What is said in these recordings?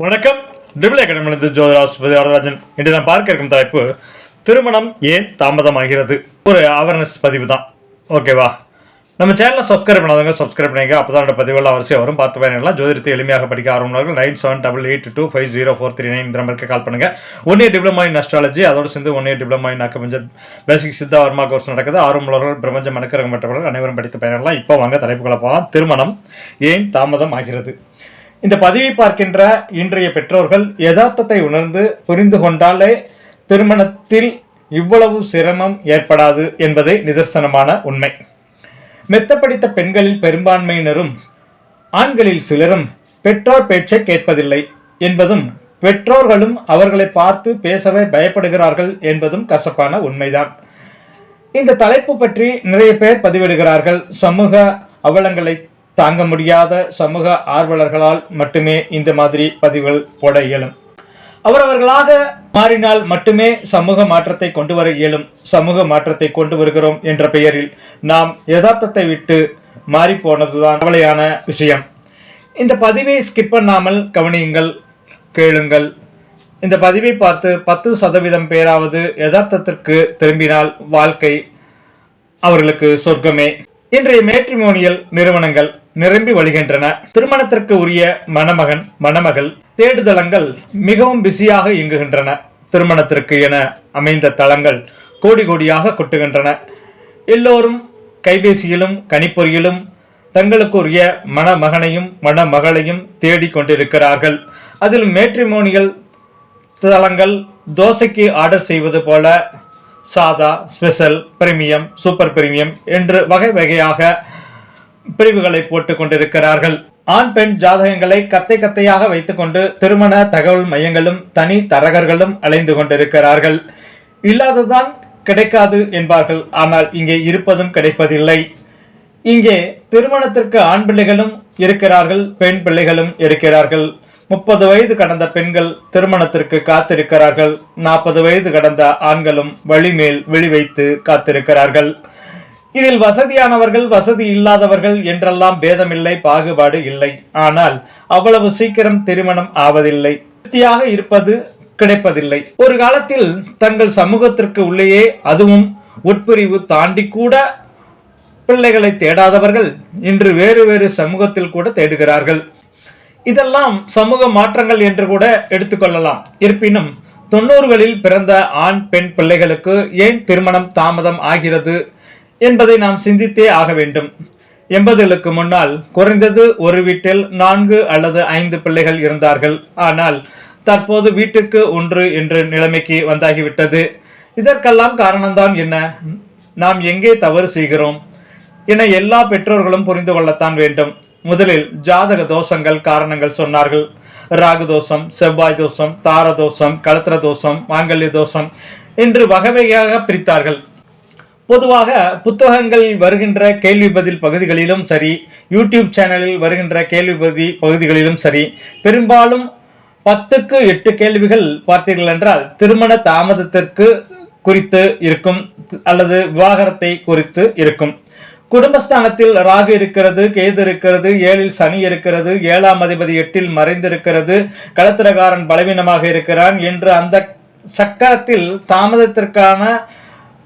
வணக்கம். டிபிள் அகாடமியிலிருந்து ஜோதிராஜ் வரதராஜன். இன்று நான் பார்க்க இருக்கும் தலைப்பு திருமணம் ஏன் தாமதமாகிறது. ஒரு அவேர்னஸ் பதிவு தான். ஓகேவா? நம்ம சேனலை சப்ஸ்கிரைப் பண்ணாதவங்க சப்ஸ்கிரைப் பண்ணிங்க. அப்போ தான் பதிவுகள் அவசியம் வரும். பார்த்து பயனெல்லாம் ஜோதிடத்தை எளிமையாக படிக்க ஆரம்பினார்கள். 9788250439 இந்த நம்பருக்கு கால் பண்ணுங்க. 1 இயர் டிப்ளமா இன் அஸ்ட்ராலஜி, அதோடு சேர்ந்து 1 year diploma in acupuncture basic Siddha Varma course நடக்குது. ஆர்வமுள்ளவர்கள் பிரபஞ்சம் மனக்கரகம் மற்றவர்கள் அனைவரும் படித்து பயனெல்லாம். இப்போ வாங்க தலைப்புகளை போகலாம். திருமணம் ஏன் தாமதம் ஆகிறது. இந்த பதிவை பார்க்கின்ற இன்றைய பெற்றோர்கள் யதார்த்தத்தை உணர்ந்து புரிந்து கொண்டாலே திருமணத்தில் இவ்வளவு சிரமம் ஏற்படாது என்பதே நிதர்சனமான உண்மை. மெத்தப்படித்த பெண்களில் பெரும்பான்மையினரும் ஆண்களில் சிலரும் பெற்றோர் பேச்சை கேட்பதில்லை என்பதும் பெற்றோர்களும் அவர்களை பார்த்து பேசவே பயப்படுகிறார்கள் என்பதும் கசப்பான உண்மைதான். இந்த தலைப்பு பற்றி நிறைய பேர் பதிவிடுகிறார்கள். சமூக அவலங்களை தாங்க முடியாத சமூக ஆர்வலர்களால் மட்டுமே இந்த மாதிரி பதிவுகள் போட இயலும். அவரவர்களாக மாறினால் மட்டுமே சமூக மாற்றத்தை கொண்டு வர இயலும். சமூக மாற்றத்தை கொண்டு வருகிறோம் என்ற பெயரில் நாம் யதார்த்தத்தை விட்டு மாறி போனதுதான் கவலையான விஷயம். இந்த பதிவை ஸ்கிப் பண்ணாமல் கவனியுங்கள், கேளுங்கள். இந்த பதிவை பார்த்து 10% பேராவது யதார்த்தத்திற்கு திரும்பினால் வாழ்க்கை அவர்களுக்கு சொர்க்கமே. இன்றைய மேட்ரிமோனியல் நிறுவனங்கள் நிரம்பி வழிகின்றன. திருமணத்திற்கு உரிய மணமகன் மணமகள் தேடுதளங்கள் மிகவும் பிஸியாக இயங்குகின்றன. திருமணத்திற்கு என அமைந்த தளங்கள் கோடி கோடியாக கொட்டுகின்றன. எல்லோரும் கைபேசியிலும் கணிப்பொறியிலும் தங்களுக்கு உரிய மணமகனையும் மணமகளையும் தேடிக்கொண்டிருக்கிறார்கள். அதில் மேட்ரிமோனியல் தளங்கள் தோசைக்கு ஆர்டர் செய்வது போல சாதா, ஸ்பெஷல், பிரீமியம், சூப்பர் பிரீமியம் என்று வகை வகையாக பிரிவுகளை போட்டுக் கொண்டிருக்கிறார்கள். ஆண் பெண் ஜாதகங்களை கத்தை கத்தையாக வைத்துக்கொண்டு திருமண தகவல் மையங்களும் தனி தரகர்களும் அலைந்து கொண்டிருக்கிறார்கள். இல்லாததான் கிடைக்காது என்பார்கள். ஆனால் இங்கே இருப்பதும் கிடைப்பதில்லை. இங்கே திருமணத்திற்கு ஆண் பிள்ளைகளும் இருக்கிறார்கள், பெண் பிள்ளைகளும் இருக்கிறார்கள். 30 வயது கடந்த பெண்கள் திருமணத்திற்கு காத்திருக்கிறார்கள். 40 வயது கடந்த ஆண்களும் வழிமேல் விழி வைத்து காத்திருக்கிறார்கள். இதில் வசதியானவர்கள் வசதி இல்லாதவர்கள் என்றெல்லாம் பேதமில்லை, பாகுபாடு இல்லை. ஆனால் அவ்வளவு சீக்கிரம் திருமணம் ஆவதில்லை. திருப்தியாக இருப்பது கிடைப்பதில்லை. ஒரு காலத்தில் தங்கள் சமூகத்திற்கு உள்ளேயே, அதுவும் உட்பிரிவு தாண்டி கூட பிள்ளைகளை தேடாதவர்கள் இன்று வேறு வேறு சமூகத்தில் கூட தேடுகிறார்கள். இதெல்லாம் சமூக மாற்றங்கள் என்று கூட எடுத்துக்கொள்ளலாம். இருப்பினும் 90களில் பிறந்த ஆண் பெண் பிள்ளைகளுக்கு ஏன் திருமணம் தாமதம் ஆகிறது என்பதை நாம் சிந்தித்தே ஆக வேண்டும். 80களுக்கு முன்னால் குறைந்தது ஒரு வீட்டில் 4 அல்லது 5 பிள்ளைகள் இருந்தார்கள். ஆனால் தற்போது வீட்டிற்கு 1 என்ற நிலைமைக்கு வந்தாகிவிட்டது. இதற்கெல்லாம் காரணம்தான் என்ன? நாம் எங்கே தவறு செய்கிறோம் என எல்லா பெற்றோர்களும் புரிந்து கொள்ளத்தான் வேண்டும். முதலில் ஜாதக தோஷங்கள் காரணங்கள் சொன்னார்கள். ராகு தோஷம், செவ்வாய் தோஷம், தார தோஷம், களத்திர தோஷம், மாங்கல்ய தோஷம் என்று வகை வகையாக பிரித்தார்கள். பொதுவாக புத்தகங்களில் வருகின்ற கேள்வி பதில் பகுதிகளிலும் சரி, யூடியூப் சேனலில் வருகின்ற கேள்வி பதில் பகுதிகளிலும் சரி, பெரும்பாலும் 10க்கு 8 கேள்விகள் பார்த்தீர்கள் என்றால் திருமண தாமதத்திற்கு குறித்து இருக்கும் அல்லது விவாகரத்தை குறித்து இருக்கும். குடும்பஸ்தானத்தில் ராகு இருக்கிறது, கேது இருக்கிறது, 7ல் சனி இருக்கிறது, 7ஆம் அதிபதி 8ல் மறைந்திருக்கிறது, களத்திரகாரன் பலவீனமாக இருக்கிறான் என்று அந்த சக்கரத்தில் தாமதத்திற்கான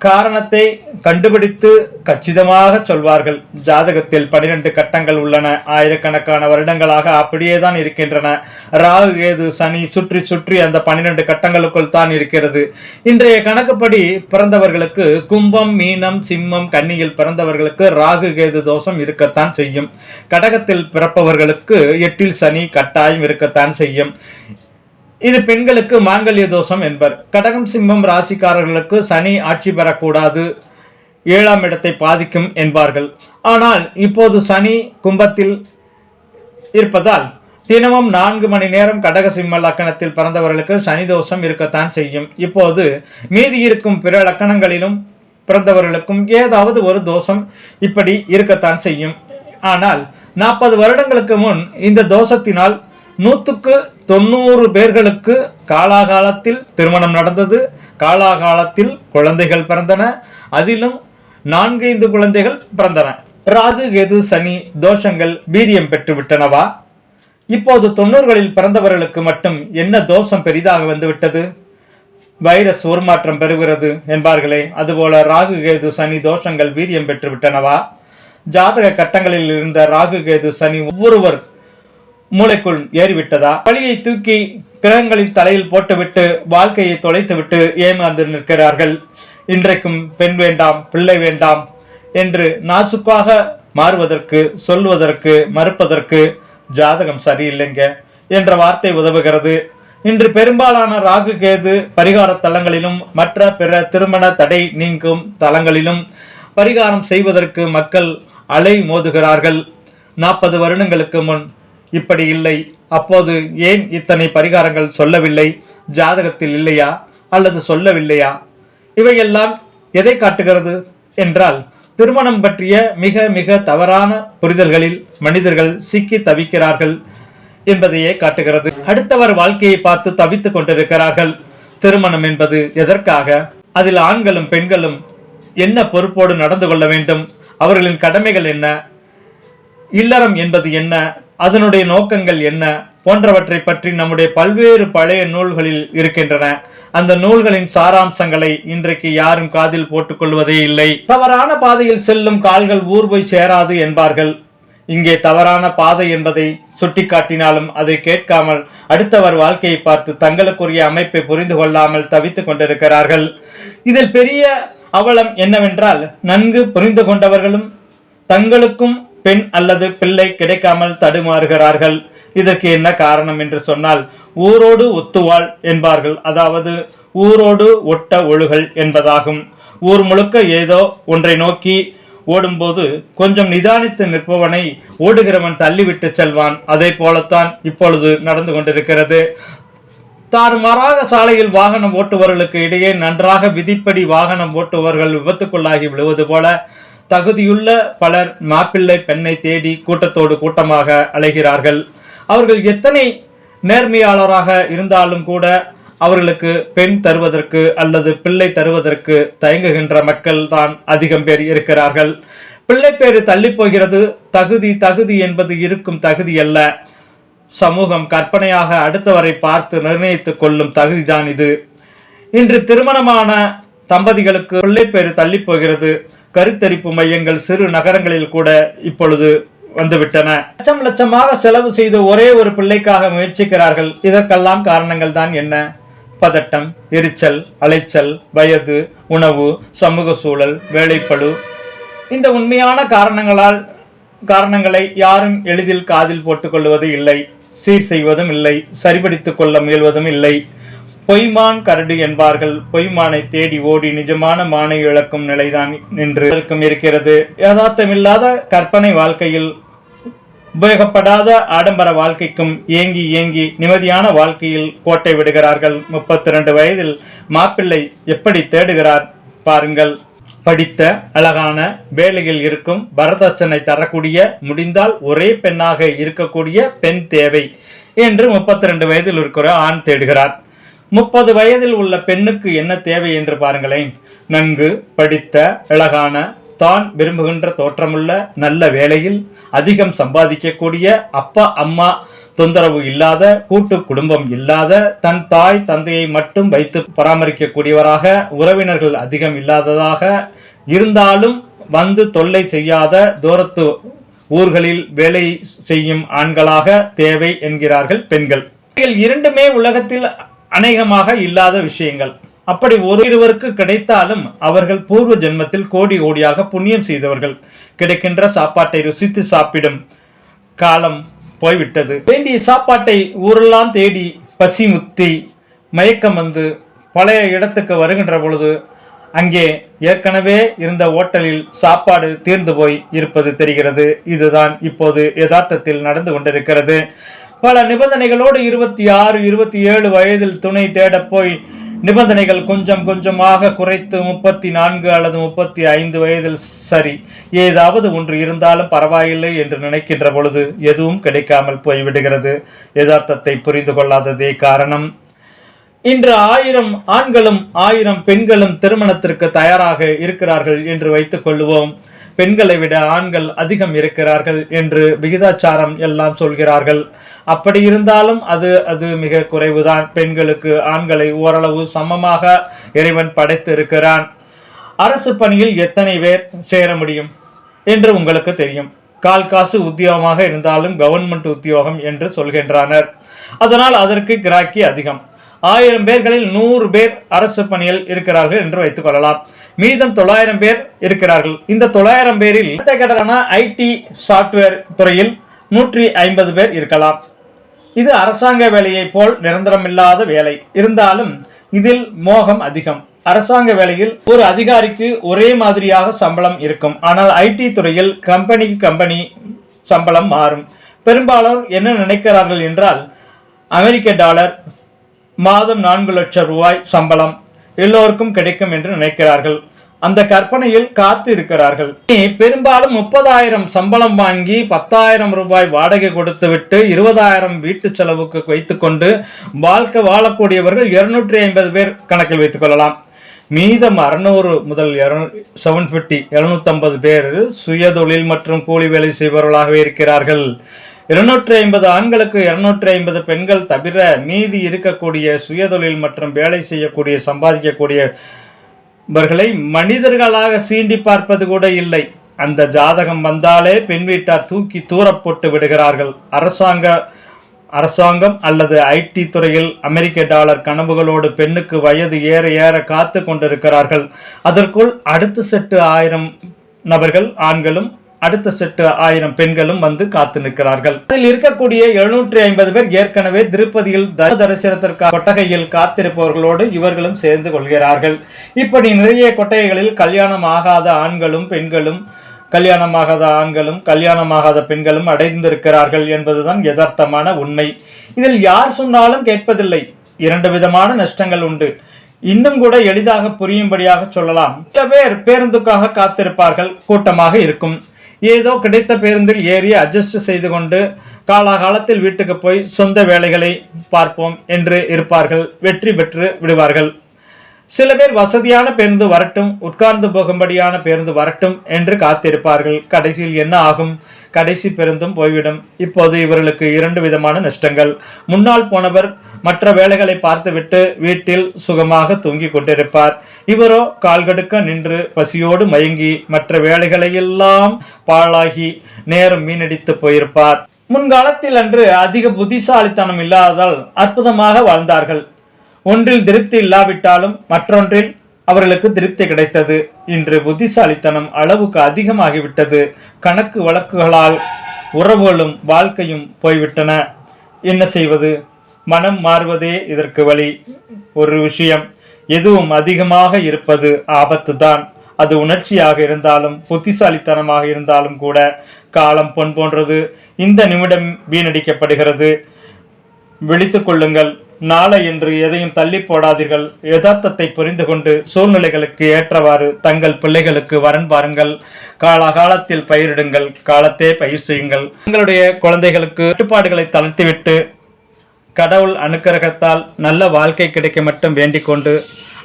காரணத்தை கண்டுபிடித்து கச்சிதமாக சொல்வார்கள். ஜாதகத்தில் 12 கட்டங்கள் உள்ளன. ஆயிரக்கணக்கான வருடங்களாக அப்படியேதான் இருக்கின்றன. ராகு கேது சனி சுற்றி சுற்றி அந்த 12 கட்டங்களுக்குள் தான் இருக்கிறது. இன்றைய கணக்குப்படி பிறந்தவர்களுக்கு கும்பம், மீனம், சிம்மம், கன்னியில் பிறந்தவர்களுக்கு ராகு கேது தோஷம் இருக்கத்தான் செய்யும். கடகத்தில் பிறப்பவர்களுக்கு 8ல் சனி கட்டாயம் இருக்கத்தான் செய்யும். இது பெண்களுக்கு மாங்கல்ய தோஷம் என்பர். கடகம் சிம்மம் ராசிக்காரர்களுக்கு சனி ஆட்சி பெறக்கூடாது, 7ஆம் இடத்தை பாதிக்கும் என்பார்கள். ஆனால் இப்போது சனி கும்பத்தில் இருப்பதால் தினமும் 4 மணி நேரம் கடக சிம்ம லக்கணத்தில் பிறந்தவர்களுக்கு சனி தோஷம் இருக்கத்தான் செய்யும். இப்போது மீதி இருக்கும் பிற லக்கணங்களிலும் பிறந்தவர்களுக்கும் ஏதாவது ஒரு தோஷம் இப்படி இருக்கத்தான் செய்யும். ஆனால் 40 வருடங்களுக்கு முன் இந்த தோஷத்தினால் 100க்கு 90 பேர்களுக்கு காலாகாலத்தில் திருமணம் நடந்தது. காலாகாலத்தில் குழந்தைகள் பிறந்தன. அதிலும் 4-5 குழந்தைகள் பிறந்தன. ராகு கேது சனி தோஷங்கள் வீரியம் பெற்று விட்டனவா? இப்போது 90களில் பிறந்தவர்களுக்கு மட்டும் என்ன தோஷம் பெரிதாக வந்துவிட்டது? வைரஸ் உருமாற்றம் பெறுகிறது என்பார்களே, அதுபோல ராகு கேது சனி தோஷங்கள் வீரியம் பெற்று விட்டனவா? ஜாதக கட்டங்களில் இருந்த ராகு கேது சனி ஒவ்வொருவர் மூளைக்குள் ஏறிவிட்டதா? பழியை தூக்கி கிரகங்களின் தலையில் போட்டுவிட்டு வாழ்க்கையை தொலைத்துவிட்டு ஏமாந்து நிற்கிறார்கள். இன்றைக்கும் பெண் வேண்டாம், பிள்ளை வேண்டாம் என்று நாசுக்காக மாறுவதற்கு, சொல்வதற்கு, மறுப்பதற்கு ஜாதகம் சரியில்லைங்க என்ற வார்த்தை உதவுகிறது. இன்று பெரும்பாலான ராகு கேது பரிகார தலங்களிலும் மற்ற பிற திருமண தடை நீங்கும் தலங்களிலும் பரிகாரம் செய்வதற்கு மக்கள் அலை மோதுகிறார்கள். 40 வருடங்களுக்கு முன் இப்படி இல்லை. அப்போது ஏன் இத்தனை பரிகாரங்கள் சொல்லவில்லை? ஜாதகத்தில் இல்லையா அல்லது சொல்லவில்லையா? இவையெல்லாம் எதை காட்டுகிறது என்றால், திருமணம் பற்றிய மிக மிக தவறான புரிதல்களில் மனிதர்கள் சிக்கி தவிக்கிறார்கள் என்பதையே காட்டுகிறது. அடுத்தவர் வாழ்க்கையை பார்த்து தவித்துக் கொண்டிருக்கிறார்கள். திருமணம் என்பது எதற்காக? அதில் ஆண்களும் பெண்களும் என்ன பொறுப்போடு நடந்து கொள்ள வேண்டும்? அவர்களின் கடமைகள் என்ன? இல்லறம் என்பது என்ன? அதனுடைய நோக்கங்கள் என்ன? போன்றவற்றை பற்றி நம்முடைய பல்வேறு பழைய நூல்களில் இருக்கின்றன. அந்த நூல்களின் சாராம்சங்களை இன்றைக்கு யாரும் காதில் போட்டுக் கொள்வதே இல்லை. தவறான பாதையில் செல்லும் கால்கள் ஊர் போய் சேராது என்பார்கள். இங்கே தவறான பாதை என்பதை சுட்டிக்காட்டினாலும் அதை கேட்காமல் அடுத்தவர் வாழ்க்கையை பார்த்து தங்களுக்குரிய அமைப்பை புரிந்து கொள்ளாமல் தவித்துக் கொண்டிருக்கிறார்கள். இதில் பெரிய அவலம் என்னவென்றால், நன்கு புரிந்து கொண்டவர்களும் தங்களுக்கும் பெண் அல்லது பிள்ளை கிடைக்காமல் தடுமாறுகிறார்கள். இதற்கு என்ன காரணம் என்று சொன்னால், ஊரோடு ஒத்துவாள் என்பார்கள். அதாவது ஊரோடு ஒட்ட ஒழுகல் என்பதாகும். ஊர் முழுக்க ஏதோ ஒன்றை நோக்கி ஓடும்போது கொஞ்சம் நிதானித்து நிற்பவனை ஓடுகிறவன் தள்ளிவிட்டு செல்வான். அதே போலத்தான் இப்பொழுது நடந்து கொண்டிருக்கிறது. தாறுமாறாக சாலையில் வாகனம் ஓட்டுபவர்களுக்கு இடையே நன்றாக விதிப்படி வாகனம் ஓட்டுபவர்கள் விபத்துக்குள்ளாகி விழுவது போல, தகுதியுள்ள பலர் மாப்பிள்ளை பெண்ணை தேடி கூட்டத்தோடு கூட்டமாக அலைகிறார்கள். அவர்கள் எத்தனை நேர்மையாளராக இருந்தாலும் கூட அவர்களுக்கு பெண் தருவதற்கு அல்லது பிள்ளை தருவதற்கு தயங்குகின்ற மக்கள் தான் அதிகம் பேர் இருக்கிறார்கள். பிள்ளை பேரு தள்ளி போகிறது. தகுதி என்பது இருக்கும் தகுதி அல்ல. சமூகம் கற்பனையாக அடுத்தவரை பார்த்து நிர்ணயித்துக் கொள்ளும் தகுதிதான் இது. இன்று திருமணமான தம்பதிகளுக்கு பிள்ளை பேரு தள்ளி போகிறது. கருத்தரிப்பு மையங்கள் சிறு நகரங்களில் கூட இப்பொழுது வந்துவிட்டன. லட்சம் லட்சமாக செலவு செய்து ஒரே ஒரு பிள்ளைக்காக முயற்சிக்கிறார்கள். இதற்கெல்லாம் காரணங்கள் தான் என்ன? பதட்டம், எரிச்சல், அலைச்சல், வயது, உணவு, சமூக சூழல், வேலைப்பளு. இந்த உண்மையான காரணங்களை யாரும் எளிதில் காதில் போட்டுக் கொள்வது இல்லை. சீர் செய்வதும் இல்லை. சரிபடுத்திக் கொள்ள முயல்வதும் இல்லை. பொய்மான் கரடு என்பார்கள். பொய்மானை தேடி ஓடி நிஜமான மானை இழக்கும் நிலைதான் நின்று இருக்கிறது. யதார்த்தமில்லாத கற்பனை வாழ்க்கையில் உபயோகப்படாத ஆடம்பர வாழ்க்கைக்கும் ஏங்கி ஏங்கி நிம்மதியான வாழ்க்கையில் கோட்டை விடுகிறார்கள். 32 வயதில் மாப்பிள்ளை எப்படி தேடுகிறார் பாருங்கள். படித்த, அழகான, வேலையில் இருக்கும், வரதட்சணை தரக்கூடிய, முடிந்தால் ஒரே பெண்ணாக இருக்கக்கூடிய பெண் தேவை என்று 32 வயதில் இருக்கிற ஆண் தேடுகிறார். 30 வயதில் உள்ள பெண்ணுக்கு என்ன தேவை என்று பாருங்களேன். நன்கு படித்த, அழகான, தான் விரும்புகின்ற தோற்றமுள்ள, நல்ல வேலையில் அதிகம் சம்பாதிக்கக்கூடிய, அப்பா அம்மா தொந்தரவு இல்லாத, கூட்டு குடும்பம் இல்லாத, தன் தாய் தந்தையை மட்டும் வைத்து பராமரிக்கக்கூடியவராக, உறவினர்கள் அதிகம் இல்லாததாக இருந்தாலும் வந்து தொல்லை செய்யாத, தூரத்து ஊர்களில் வேலை செய்யும் ஆண்களாக தேவை என்கிறார்கள் பெண்கள். இரண்டுமே உலகத்தில் அநேகமாக இல்லாத விஷயங்கள். அப்படி இருவருக்கு கிடைத்தாலும் அவர்கள் பூர்வ ஜென்மத்தில் கோடி கோடியாக புண்ணியம் செய்தவர்கள். கிடைக்கின்ற சாப்பாட்டை ருசித்து சாப்பிடும் காலம் போய்விட்டது. வேண்டிய சாப்பாட்டை ஊரெல்லாம் தேடி பசி முத்தி மயக்கம் வந்து பழைய இடத்துக்கு வருகின்ற பொழுது அங்கே ஏற்கனவே இருந்த ஓட்டலில் சாப்பாடு தீர்ந்து போய் இருப்பது தெரிகிறது. இதுதான் இப்போது யதார்த்தத்தில் நடந்து கொண்டிருக்கிறது. பல நிபந்தனைகளோடு 26, 27 வயதில் துணை தேட போய் நிபந்தனைகள் கொஞ்சம் கொஞ்சமாக குறைத்து 34 அல்லது 35 வயதில் சரி ஏதாவது ஒன்று இருந்தாலும் பரவாயில்லை என்று நினைக்கின்ற பொழுது எதுவும் கிடைக்காமல் போய்விடுகிறது. யதார்த்தத்தை புரிந்து கொள்ளாததே காரணம். இன்று 1000 ஆண்களும் 1000 பெண்களும் திருமணத்திற்கு தயாராக இருக்கிறார்கள் என்று வைத்துக் கொள்வோம். பெண்களை விட ஆண்கள் அதிகம் இருக்கிறார்கள் என்று விகிதாச்சாரம் எல்லாம் சொல்கிறார்கள். அப்படி இருந்தாலும் அது மிக குறைவுதான். பெண்களுக்கு ஆண்களை ஓரளவு சமமாக இறைவன் படைத்து இருக்கிறான். அரசு பணியில் எத்தனை பேர் சேர முடியும் என்று உங்களுக்கு தெரியும். கால் காசு உத்தியோகமாக இருந்தாலும் கவர்மெண்ட் உத்தியோகம் என்று சொல்கின்றனர். அதனால் அதற்கு கிராக்கி அதிகம். 1000 பேர்களில் 100 பேர் அரசு பணியில் இருக்கிறார்கள் என்று வைத்துக் கொள்ளலாம். மீதம் 900 பேர் இருக்கிறார்கள். இந்த 900 பேரில் ஐடி சாப்ட்வேர் துறையில் 150 பேர் இருக்கலாம். இது அரசாங்க வேலையை போல் நிரந்தரமில்லாத வேலை. இருந்தாலும் இதில் மோகம் அதிகம். அரசாங்க வேலையில் ஒரு அதிகாரிக்கு ஒரே மாதிரியாக சம்பளம் இருக்கும். ஆனால் ஐடி துறையில் கம்பெனி சம்பளம் மாறும். பெரும்பாலும் என்ன நினைக்கிறார்கள் என்றால், அமெரிக்க டாலர் மாதம் 4 லட்சம் ரூபாய் சம்பளம் எல்லோருக்கும் கிடைக்கும் என்று நினைக்கிறார்கள். அந்த கற்பனையில் காத்து இருக்கிறார்கள். பெரும்பாலும் 30,000 சம்பளம் வாங்கி 10,000 ரூபாய் வாடகை கொடுத்துவிட்டு 20,000 வீட்டு செலவுக்கு வைத்துக்கொண்டு வாழ்க்கை வாழக்கூடியவர்கள் 250 பேர் கணக்கில் வைத்துக் கொள்ளலாம். மீதம் 600 முதல் 750 பேர் சுயதொழில் மற்றும் கூலி வேலை செய்பவர்களாகவே இருக்கிறார்கள். 250 ஆண்களுக்கு 250 பெண்கள் தவிர மீதி இருக்கக்கூடிய சுயதொழில் மற்றும் வேலை செய்யக்கூடிய சம்பாதிக்கக்கூடியவர்களை மனிதர்களாக சீண்டி பார்ப்பது கூட இல்லை. அந்த ஜாதகம் வந்தாலே பெண் வீட்டார் தூக்கி தூர போட்டு விடுகிறார்கள். அரசாங்கம் அல்லது ஐடி துறையில் அமெரிக்க டாலர் கனவுகளோடு பெண்ணுக்கு வயது ஏற ஏற காத்து கொண்டிருக்கிறார்கள். அதற்குள் அடுத்த செட்டு 1000 நபர்கள் ஆண்களும் அடுத்த செட்டு 1000 பெண்களும் வந்து காத்து நிற்கிறார்கள். அதில் இருக்கக்கூடிய 750 பேர் ஏற்கனவே திருப்பதியில் தரிசனத்திற்காக கொட்டகையில் காத்திருப்பவர்களோடு இவர்களும் சேர்ந்து கொள்கிறார்கள். இப்படி நிறைய கொட்டகைகளில் கல்யாணம் ஆகாத ஆண்களும் கல்யாணமாகாத பெண்களும் அடைந்திருக்கிறார்கள் என்பதுதான் யதார்த்தமான உண்மை. இதில் யார் சொன்னாலும் கேட்பதில்லை. 2 விதமான நஷ்டங்கள் உண்டு. இன்னும் கூட எளிதாக புரியும்படியாக சொல்லலாம். சில பேர் பேருந்துக்காக காத்திருப்பார்கள். கூட்டமாக இருக்கும். ஏதோ கிடைத்த பேருந்தில் ஏறி அட்ஜஸ்ட் செய்து கொண்டு காலாகாலத்தில் வீட்டுக்கு போய் சொந்த வேலைகளை பார்ப்போம் என்று இருப்பார்கள். வெற்றி பெற்று விடுவார்கள். சில பேர் வசதியான பேருந்து வரட்டும், உட்கார்ந்து போகும்படியான பேருந்து வரட்டும் என்று காத்திருப்பார்கள். கடைசியில் என்ன ஆகும்? கடைசி பேருந்தும் போய்விடும். இப்போது இவர்களுக்கு 2 விதமான நஷ்டங்கள். முன்னால் போனவர் மற்ற வேலைகளை பார்த்துவிட்டு வீட்டில் சுகமாக தூங்கி கொண்டிருப்பார். இவரோ கால்கடுக்க நின்று பசியோடு மயங்கி மற்ற வேலைகளை எல்லாம் பாழாகி நேரம் மீனடித்து போயிருப்பார். முன்காலத்தில் அன்று அதிக புத்திசாலித்தனம் இல்லாததால் அற்புதமாக வாழ்ந்தார்கள். ஒன்றில் திருப்தி இல்லாவிட்டாலும் மற்றொன்றில் அவர்களுக்கு திருப்தி கிடைத்தது. இன்று புத்திசாலித்தனம் அளவுக்கு அதிகமாகிவிட்டது. கணக்கு வழக்குகளால் உறவுகளும் வாழ்க்கையும் போய்விட்டன. என்ன செய்வது? மனம் மாறுவதே இதற்கு வழி. ஒரு விஷயம், எதுவும் அதிகமாக இருப்பது ஆபத்து தான். அது உணர்ச்சியாக இருந்தாலும் புத்திசாலித்தனமாக இருந்தாலும் கூட. காலம் பொன் போன்றது. இந்த நிமிடம் வீணடிக்கப்படுகிறது. விழித்துக் கொள்ளுங்கள். நாளை என்று எதையும் தள்ளி போடாதீர்கள். யதார்த்தத்தை புரிந்து கொண்டு சூழ்நிலைகளுக்கு ஏற்றவாறு தங்கள் பிள்ளைகளுக்கு வரன் பாருங்கள். காலகாலத்தில் பயிரிடுங்கள். காலத்தே பயிர் செய்யுங்கள். உங்களுடைய குழந்தைகளுக்கு கட்டுப்பாடுகளை தளர்த்திவிட்டு கடவுள் அனுக்கிரகத்தால் நல்ல வாழ்க்கை கிடைக்க மட்டும் வேண்டிக் கொண்டு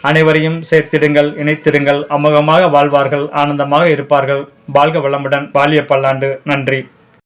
அனைவரையும் சேர்த்திடுங்கள், இணைத்திடுங்கள். அமோகமாக வாழ்வார்கள், ஆனந்தமாக இருப்பார்கள். வாழ்க வளமுடன், வாழிய பல்லாண்டு. நன்றி.